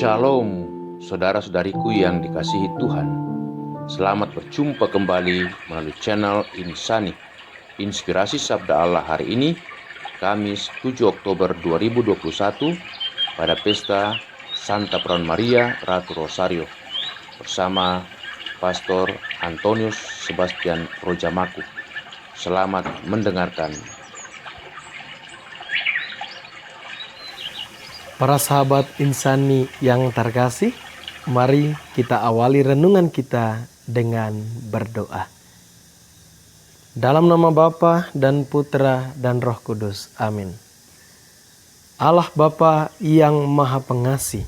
Shalom, saudara-saudariku yang dikasihi Tuhan. Selamat berjumpa kembali melalui channel Insani, Inspirasi Sabda Allah hari ini, Kamis 7 Oktober 2021, pada pesta Santa Peron Maria Ratu Rosario, bersama Pastor Antonius Sebastian Rojamaku. Selamat mendengarkan. Para sahabat Insani yang terkasih, mari kita awali renungan kita dengan berdoa. Dalam nama Bapa dan Putra dan Roh Kudus. Amin. Allah Bapa yang Maha Pengasih,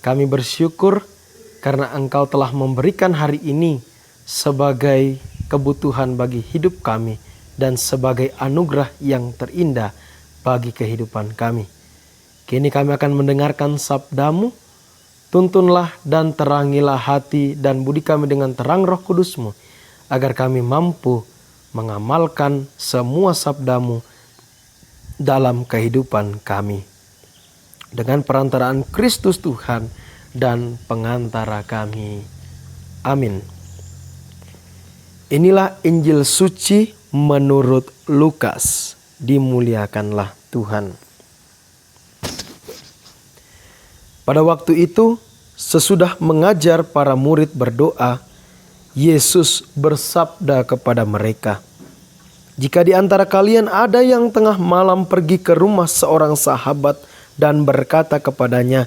kami bersyukur karena Engkau telah memberikan hari ini sebagai kebutuhan bagi hidup kami dan sebagai anugerah yang terindah bagi kehidupan kami. Kini kami akan mendengarkan sabda-Mu. Tuntunlah dan terangilah hati dan budi kami dengan terang Roh Kudus-Mu, agar kami mampu mengamalkan semua sabda-Mu dalam kehidupan kami. Dengan perantaraan Kristus Tuhan dan pengantara kami. Amin. Inilah Injil suci menurut Lukas. Dimuliakanlah Tuhan. Pada waktu itu, sesudah mengajar para murid berdoa, Yesus bersabda kepada mereka, "Jika di antara kalian ada yang tengah malam pergi ke rumah seorang sahabat dan berkata kepadanya,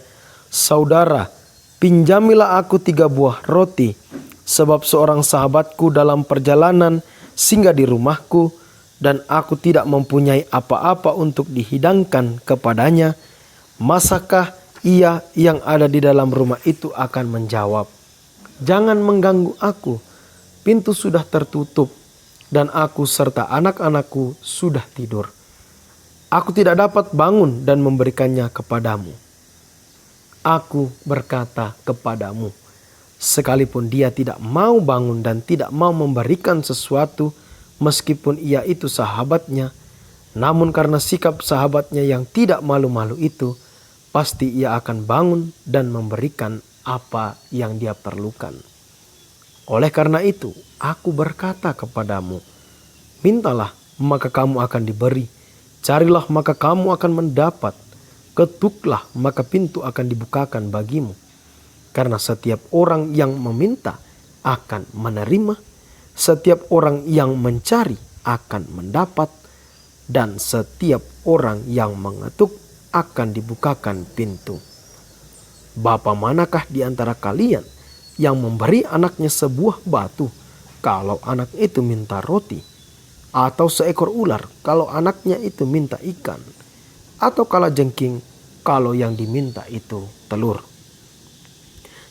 'Saudara, pinjamilah aku 3 buah roti, sebab seorang sahabatku dalam perjalanan singgah di rumahku, dan aku tidak mempunyai apa-apa untuk dihidangkan kepadanya,' masakah ia yang ada di dalam rumah itu akan menjawab, 'Jangan mengganggu aku, pintu sudah tertutup dan aku serta anak-anakku sudah tidur. Aku tidak dapat bangun dan memberikannya kepadamu.' Aku berkata kepadamu, sekalipun dia tidak mau bangun dan tidak mau memberikan sesuatu, meskipun ia itu sahabatnya, namun karena sikap sahabatnya yang tidak malu-malu itu, pasti ia akan bangun dan memberikan apa yang dia perlukan. Oleh karena itu, aku berkata kepadamu, mintalah maka kamu akan diberi, carilah maka kamu akan mendapat, ketuklah maka pintu akan dibukakan bagimu. Karena setiap orang yang meminta akan menerima, setiap orang yang mencari akan mendapat, dan setiap orang yang mengetuk akan dibukakan pintu. Bapa manakah di antara kalian yang memberi anaknya sebuah batu kalau anak itu minta roti? Atau seekor ular kalau anaknya itu minta ikan? Atau kalajengking kalau yang diminta itu telur?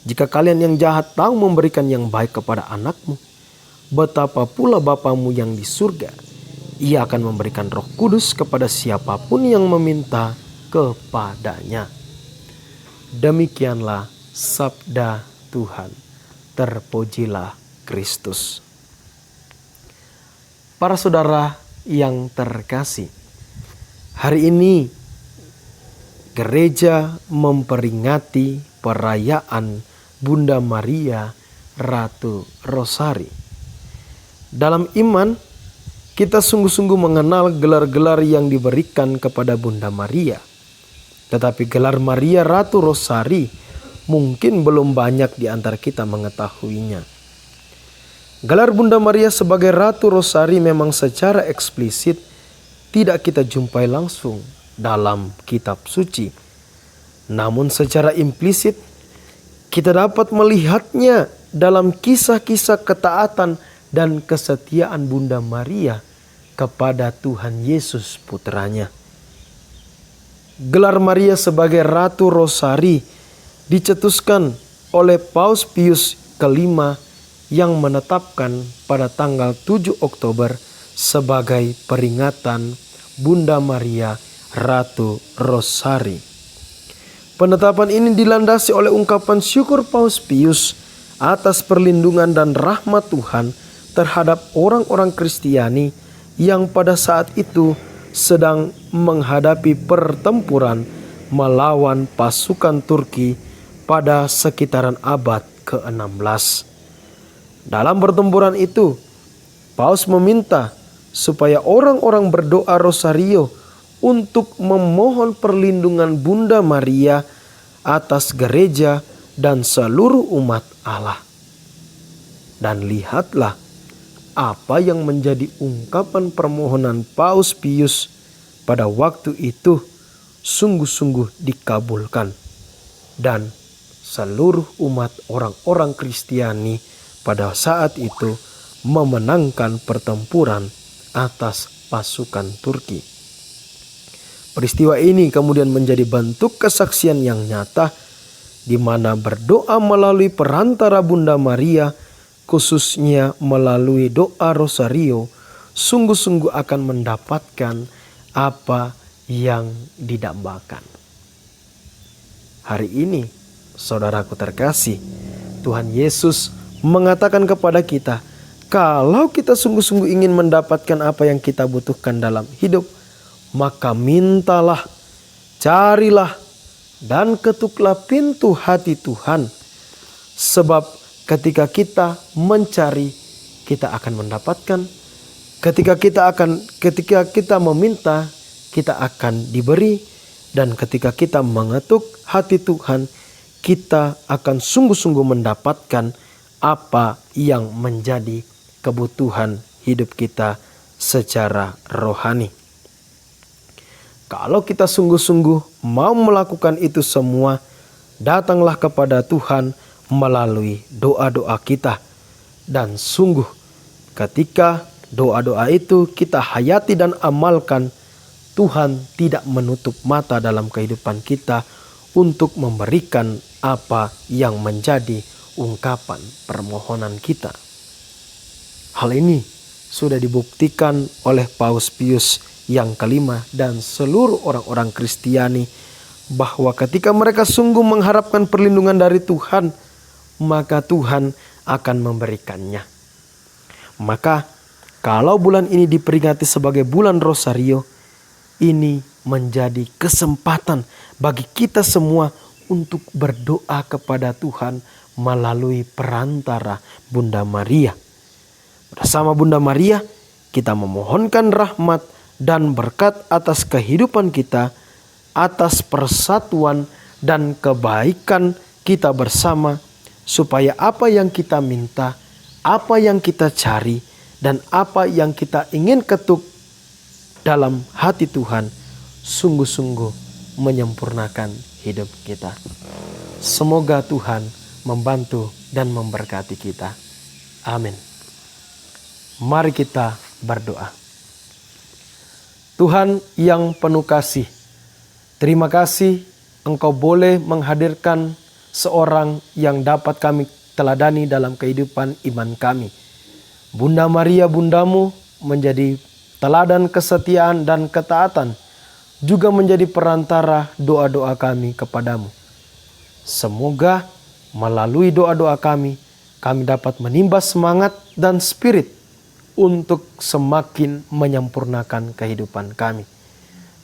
Jika kalian yang jahat tahu memberikan yang baik kepada anakmu, betapa pula Bapamu yang di surga, Ia akan memberikan Roh Kudus kepada siapapun yang meminta kepadanya." Demikianlah sabda Tuhan. Terpujilah Kristus. Para saudara yang terkasih, hari ini gereja memperingati perayaan Bunda Maria Ratu Rosari. Dalam iman, kita sungguh-sungguh mengenal gelar-gelar yang diberikan kepada Bunda Maria. Tetapi gelar Maria Ratu Rosari mungkin belum banyak di antara kita mengetahuinya. Gelar Bunda Maria sebagai Ratu Rosari memang secara eksplisit tidak kita jumpai langsung dalam kitab suci. Namun secara implisit kita dapat melihatnya dalam kisah-kisah ketaatan dan kesetiaan Bunda Maria kepada Tuhan Yesus Putranya. Gelar Maria sebagai Ratu Rosari dicetuskan oleh Paus Pius kelima yang menetapkan pada tanggal 7 Oktober sebagai peringatan Bunda Maria Ratu Rosari. Penetapan ini dilandasi oleh ungkapan syukur Paus Pius atas perlindungan dan rahmat Tuhan terhadap orang-orang Kristiani yang pada saat itu sedang menghadapi pertempuran melawan pasukan Turki pada sekitaran abad ke-16. Dalam pertempuran itu, Paus meminta supaya orang-orang berdoa rosario untuk memohon perlindungan Bunda Maria atas gereja dan seluruh umat Allah. Dan lihatlah apa yang menjadi ungkapan permohonan Paus Pius pada waktu itu sungguh-sungguh dikabulkan. Dan seluruh umat orang-orang Kristiani pada saat itu memenangkan pertempuran atas pasukan Turki. Peristiwa ini kemudian menjadi bentuk kesaksian yang nyata di mana berdoa melalui perantara Bunda Maria, khususnya melalui doa rosario, sungguh-sungguh akan mendapatkan apa yang didambakan. Hari ini, saudaraku terkasih, Tuhan Yesus mengatakan kepada kita, kalau kita sungguh-sungguh ingin mendapatkan apa yang kita butuhkan dalam hidup, maka mintalah, carilah, dan ketuklah pintu hati Tuhan. Sebab ketika kita mencari, kita akan mendapatkan. Ketika kita meminta, kita akan diberi. Dan ketika kita mengetuk hati Tuhan, kita akan sungguh-sungguh mendapatkan apa yang menjadi kebutuhan hidup kita secara rohani. Kalau kita sungguh-sungguh mau melakukan itu semua, datanglah kepada Tuhan melalui doa-doa kita. Dan sungguh ketika doa-doa itu kita hayati dan amalkan, Tuhan tidak menutup mata dalam kehidupan kita untuk memberikan apa yang menjadi ungkapan permohonan kita. Hal ini sudah dibuktikan oleh Paus Pius yang kelima dan seluruh orang-orang Kristiani bahwa ketika mereka sungguh mengharapkan perlindungan dari Tuhan, maka Tuhan akan memberikannya. Maka kalau bulan ini diperingati sebagai bulan Rosario, ini menjadi kesempatan bagi kita semua untuk berdoa kepada Tuhan melalui perantara Bunda Maria. Bersama Bunda Maria, kita memohonkan rahmat dan berkat atas kehidupan kita, atas persatuan dan kebaikan kita bersama, supaya apa yang kita minta, apa yang kita cari, dan apa yang kita ingin ketuk dalam hati Tuhan sungguh-sungguh menyempurnakan hidup kita. Semoga Tuhan membantu dan memberkati kita. Amin. Mari kita berdoa. Tuhan yang penuh kasih, terima kasih Engkau boleh menghadirkan seorang yang dapat kami teladani dalam kehidupan iman kami. Bunda Maria, Bundamu, menjadi teladan kesetiaan dan ketaatan, juga menjadi perantara doa-doa kami kepadamu. Semoga melalui doa-doa kami dapat menimba semangat dan spirit untuk semakin menyempurnakan kehidupan kami.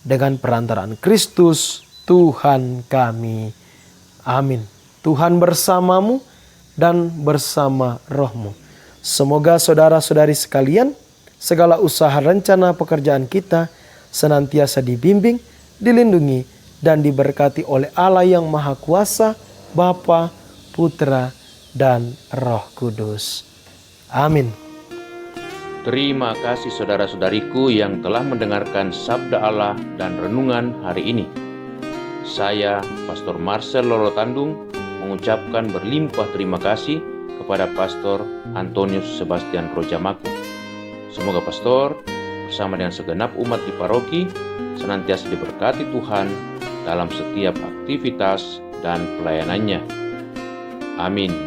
Dengan perantaraan Kristus, Tuhan kami. Amin. Tuhan bersamamu dan bersama rohmu. Semoga saudara-saudari sekalian, segala usaha rencana pekerjaan kita senantiasa dibimbing, dilindungi, dan diberkati oleh Allah yang Maha Kuasa, Bapa, Putra, dan Roh Kudus. Amin. Terima kasih saudara-saudariku yang telah mendengarkan sabda Allah dan renungan hari ini. Saya, Pastor Marcel Lorotandung, mengucapkan berlimpah terima kasih kepada Pastor Antonius Sebastian Rojamaku. Semoga Pastor bersama dengan segenap umat di paroki senantiasa diberkati Tuhan dalam setiap aktivitas dan pelayanannya. Amin.